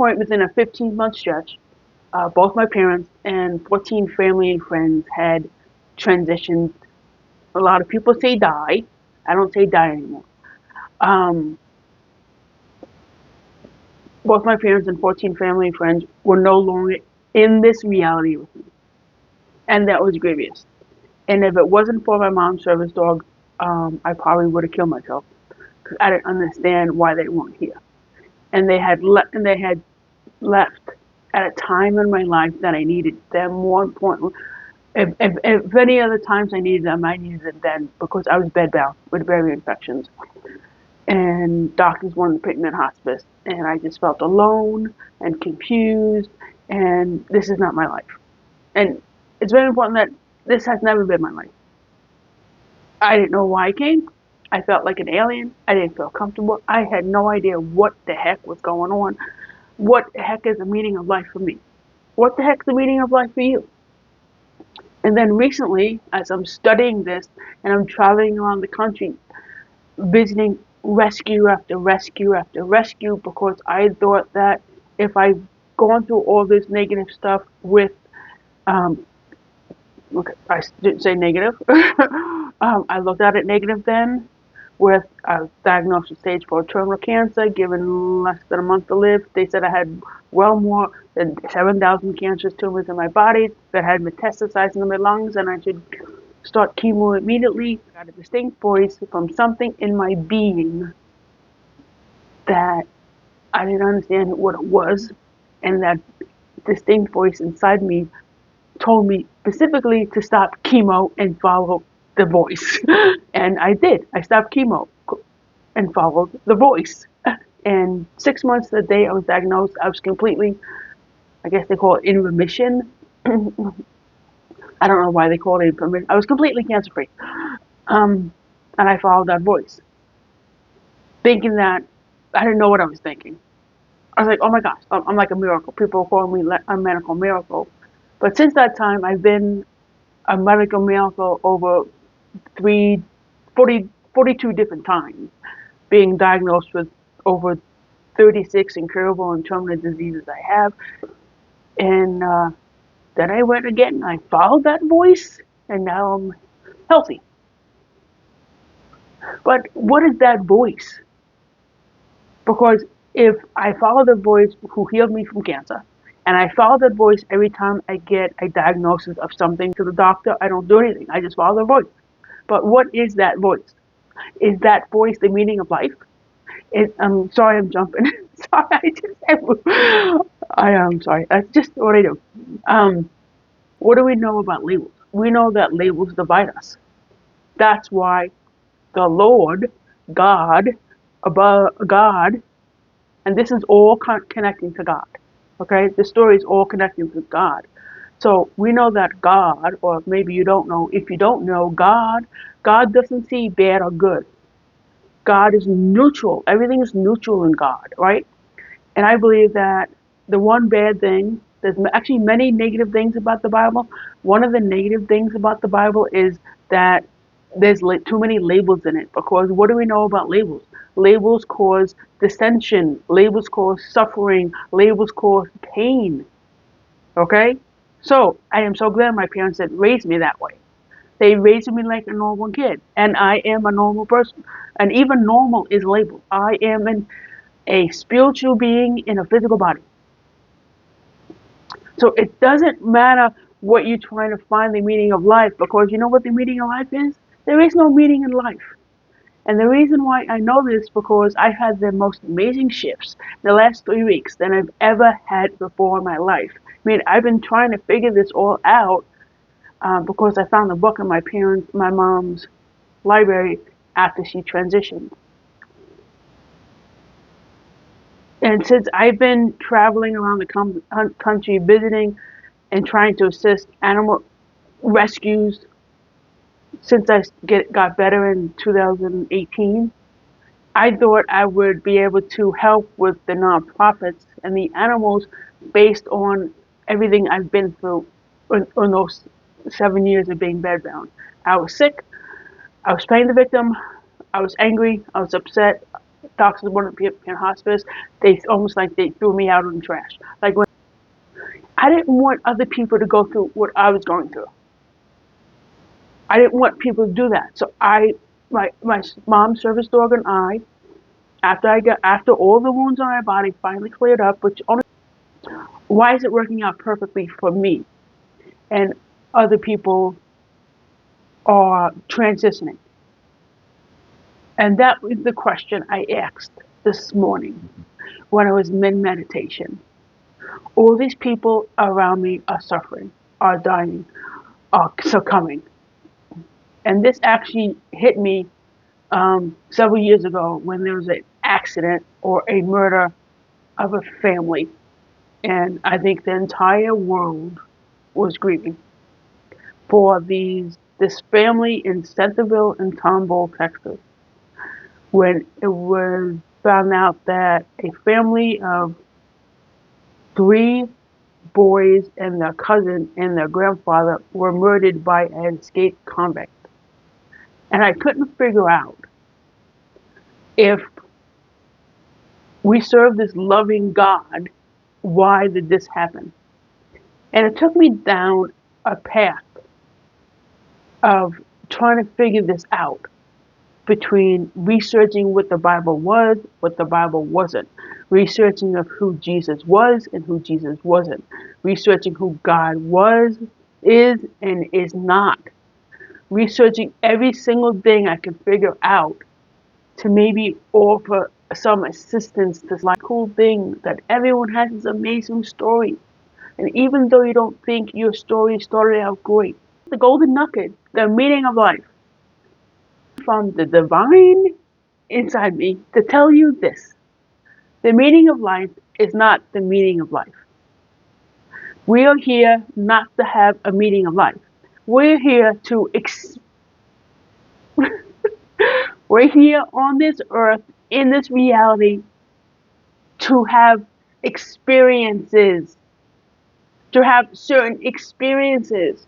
point within a 15-month stretch, both my parents and 14 family and friends had transitioned. A lot of people say die. I don't say die anymore. Um, both my parents and 14 family and friends were no longer in this reality with me. And that was grievous. And if it wasn't for my mom's service dog, I probably would have killed myself because I didn't understand why they weren't here. And they had left at a time in my life that I needed them more important. If any other times I needed them, I needed them then because I was bedbound with various infections. And doctors wanted to put me in hospice. And I just felt alone and confused. And this is not my life. And it's very important that this has never been my life. I didn't know why I came. I felt like an alien. I didn't feel comfortable. I had no idea what the heck was going on. What the heck is the meaning of life for me? What the heck's the meaning of life for you? And then recently, as I'm studying this and I'm traveling around the country, visiting rescue after rescue after rescue, because I thought that if I've gone through all this negative stuff with, okay, I didn't say negative. I looked at it negative then, with I was diagnosed with stage 4 terminal cancer, given less than a month to live. They said I had well more than 7,000 cancerous tumors in my body that had metastasized in my lungs, and I should start chemo immediately. I got a distinct voice from something in my being that I didn't understand what it was, and that distinct voice inside me told me specifically to stop chemo and follow the voice. And I did. I stopped chemo and followed the voice. And 6 months the day I was diagnosed, I was completely, I guess they call it in remission. I don't know why they call it in remission. I was completely cancer free. And I followed that voice, thinking that I didn't know what I was thinking. I was like, oh my gosh, I'm like a miracle. People call me a medical miracle. But since that time, I've been a medical miracle over 42 different times, being diagnosed with over 36 incurable and terminal diseases I have. And then I went again, I followed that voice, and now I'm healthy. But what is that voice? Because if I follow the voice who healed me from cancer, and I follow that voice every time I get a diagnosis of something to the doctor, I don't do anything. I just follow the voice. But what is that voice? Is that voice the meaning of life? I'm sorry, I'm jumping. Sorry, I am sorry. That's just what I do. What do we know about labels? We know that labels divide us. That's why the Lord, God, above God, and this is all connecting to God. Okay, the story is all connecting to God. So we know that God, or maybe you don't know, if you don't know God, God doesn't see bad or good. God is neutral. Everything is neutral in God, right? And I believe that the one bad thing, there's actually many negative things about the Bible. One of the negative things about the Bible is that there's too many labels in it, because what do we know about labels? Labels cause dissension. Labels cause suffering. Labels cause pain. Okay? So I am so glad my parents had raised me that way. They raised me like a normal kid, and I am a normal person. And even normal is labeled. I am a spiritual being in a physical body. So it doesn't matter what you're trying to find the meaning of life, because you know what the meaning of life is? There is no meaning in life. And the reason why I know this, because I've had the most amazing shifts the last 3 weeks than I've ever had before in my life. I mean, I've been trying to figure this all out because I found the book in my mom's library after she transitioned. And since I've been traveling around the country, visiting and trying to assist animal rescues since I got better in 2018, I thought I would be able to help with the nonprofits and the animals based on everything I've been through in those 7 years of being bedbound. I was sick. I was playing the victim. I was angry. I was upset. doctors wanted to be in hospice, they almost like they threw me out in the trash. Like when I didn't want other people to go through what I was going through. I didn't want people to do that. So my mom's service dog and I, after all the wounds on my body finally cleared up, which only why is it working out perfectly for me and other people are transitioning? And that was the question I asked this morning when I was in meditation. All these people around me are suffering, are dying, are succumbing. And this actually hit me several years ago when there was an accident or a murder of a family. And I think the entire world was grieving for this family in Centerville and Tomball, Texas, when it was found out that a family of 3 boys and their cousin and their grandfather were murdered by an escaped convict. And I couldn't figure out if we serve this loving God, why did this happen? And it took me down a path of trying to figure this out between researching what the Bible was, what the Bible wasn't, researching of who Jesus was and who Jesus wasn't, researching who God was, is, and is not, researching every single thing I could figure out to maybe offer some assistance to this cool thing that everyone has this amazing story. And even though you don't think your story started out great, the golden nugget, the meaning of life, from the divine inside me to tell you this. The meaning of life is not the meaning of life. We are here not to have a meaning of life. We're here to we're here on this earth, in this reality, to have experiences, to have certain experiences.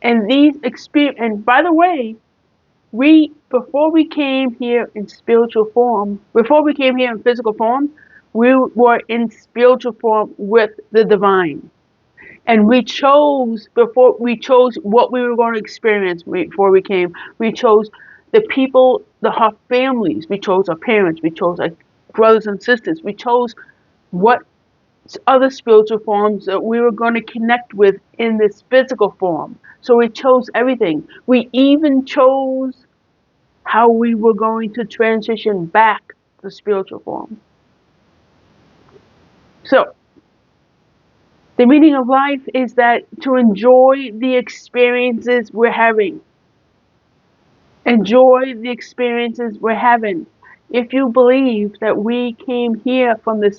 And and by the way, before we came here in spiritual form, before we came here in physical form, we were in spiritual form with the divine. And we chose what we were going to experience before we came. We chose the people, our families. We chose our parents. We chose our brothers and sisters. We chose what other spiritual forms that we were going to connect with in this physical form. So we chose everything. We even chose how we were going to transition back to spiritual form. So the meaning of life is that to enjoy the experiences we're having. Enjoy the experiences we're having. If you believe that we came here from the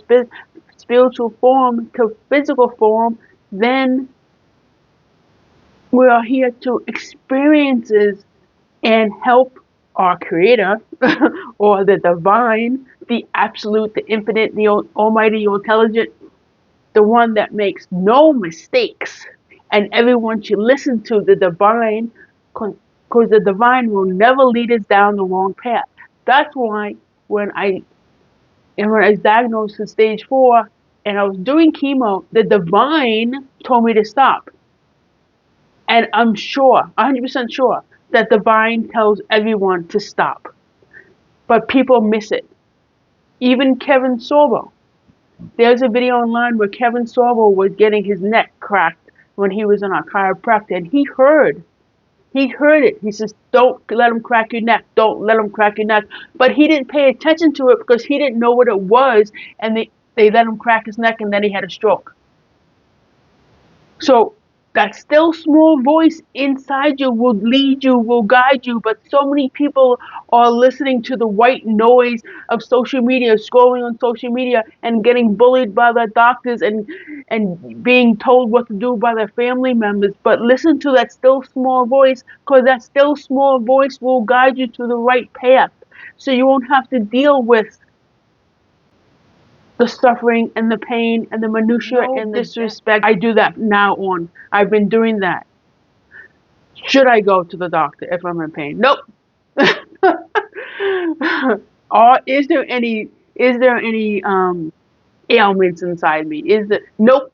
spiritual form to physical form, then we are here to experiences and help our creator or the divine, the absolute, the infinite, the almighty, the intelligent, the one that makes no mistakes. And everyone should listen to the divine, because the divine will never lead us down the wrong path. That's why when I was diagnosed with stage 4 and I was doing chemo, the divine told me to stop. And I'm sure, 100% sure, that divine tells everyone to stop. But people miss it. Even Kevin Sorbo. There's a video online where Kevin Sorbo was getting his neck cracked when he was in a chiropractor, and he heard it. He says, don't let him crack your neck. Don't let him crack your neck. But he didn't pay attention to it because he didn't know what it was, and they let him crack his neck, and then he had a stroke. So that still small voice inside you will lead you, will guide you, but so many people are listening to the white noise of social media, scrolling on social media and getting bullied by their doctors and being told what to do by their family members. But listen to that still small voice, because that still small voice will guide you to the right path. So you won't have to deal with the suffering and the pain and the minutiae and the disrespect. I do that now on. I've been doing that. Should I go to the doctor if I'm in pain? Nope. Or is there any ailments inside me? Is the nope.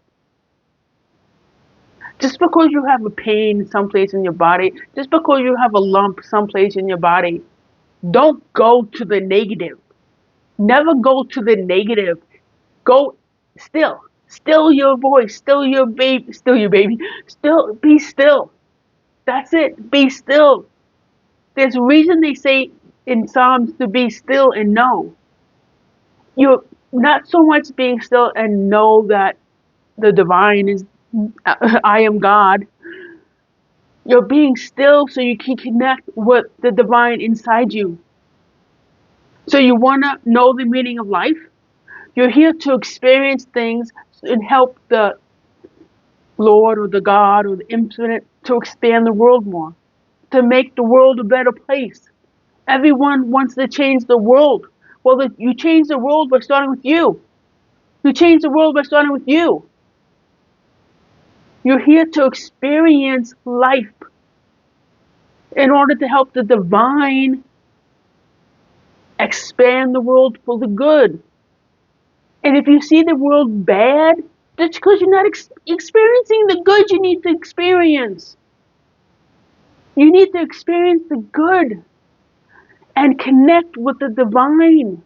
Just because you have a pain someplace in your body, just because you have a lump someplace in your body, don't go to the negative. Never go to the negative. Go still. Still your voice. Still your baby. Still your baby. Still be still. That's it. Be still. There's a reason they say in Psalms to be still and know. You're not so much being still and know that the divine is, I am God. You're being still so you can connect with the divine inside you. So you want to know the meaning of life? You're here to experience things and help the Lord or the God or the infinite to expand the world more, to make the world a better place. Everyone wants to change the world. Well, you change the world by starting with you. You change the world by starting with you. You're here to experience life in order to help the divine expand the world for the good. And if you see the world bad, that's because you're not experiencing the good you need to experience. You need to experience the good and connect with the divine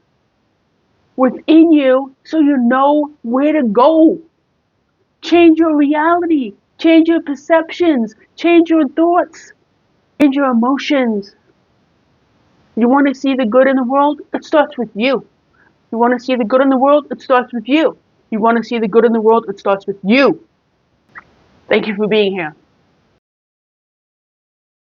within you so you know where to go. Change your reality, change your perceptions, change your thoughts, change your emotions. You want to see the good in the world? It starts with you. You want to see the good in the world? It starts with you. You want to see the good in the world? It starts with you. Thank you for being here.